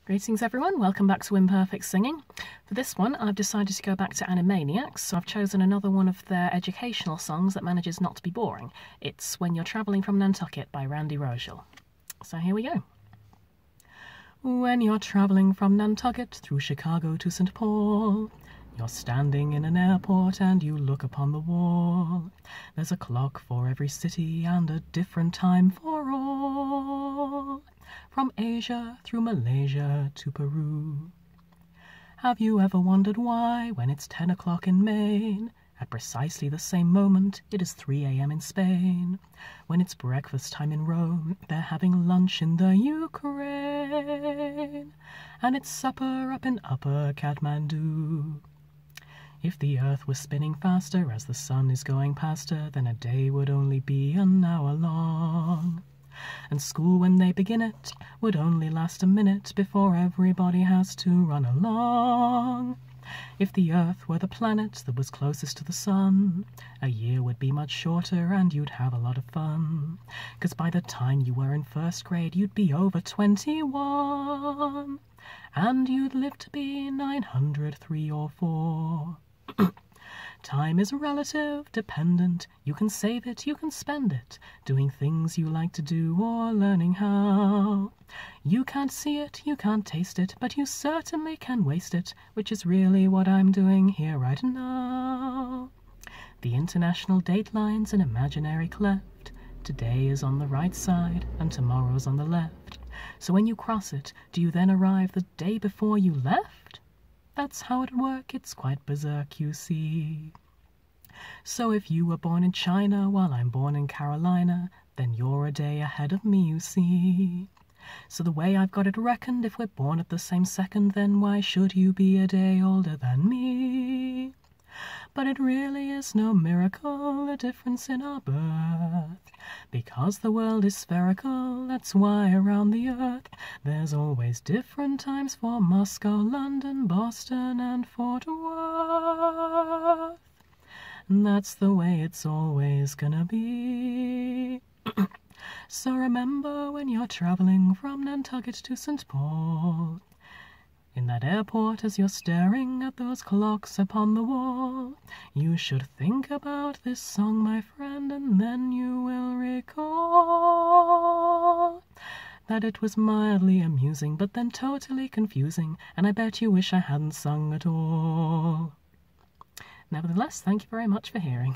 Greetings everyone, welcome back to Imperfect Singing. For this one I've decided to go back to Animaniacs, so I've chosen another one of their educational songs that manages not to be boring. It's When You're Travelling from Nantucket by Randy Rogel. So here we go. When you're travelling from Nantucket through Chicago to St. Paul, you're standing in an airport and you look upon the wall. There's a clock for every city and a different time for all. From Asia through Malaysia to Peru. Have you ever wondered why, when it's 10 o'clock in Maine, at precisely the same moment it is 3 a.m. in Spain? When it's breakfast time in Rome, they're having lunch in the Ukraine, and it's supper up in Upper Kathmandu. If the earth was spinning faster as the sun is going past her, then a day would only be an hour long. And school, when they begin it, would only last a minute before everybody has to run along. If the Earth were the planet that was closest to the sun, a year would be much shorter and you'd have a lot of fun. 'Cause by the time you were in first grade, you'd be over 21, and you'd live to be 903 or 4. Time is relative, dependent. You can save it, you can spend it, doing things you like to do or learning how. You can't see it, you can't taste it, but you certainly can waste it, which is really what I'm doing here right now. The international dateline's an imaginary cleft. Today is on the right side and tomorrow's on the left. So when you cross it, do you then arrive the day before you left? That's how it works, it's quite berserk, you see. So if you were born in China while I'm born in Carolina, then you're a day ahead of me, you see. So the way I've got it reckoned, if we're born at the same second, then why should you be a day older than me? But it really is no miracle, a difference in our birth. Because the world is spherical, that's why around the earth there's always different times for Moscow, London, Boston, and Fort Worth. And that's the way it's always gonna be. So remember when you're traveling from Nantucket to St. Paul, in that airport, as you're staring at those clocks upon the wall, you should think about this song, my friend, and then you will recall that it was mildly amusing, but then totally confusing, and I bet you wish I hadn't sung at all. Nevertheless, thank you very much for hearing.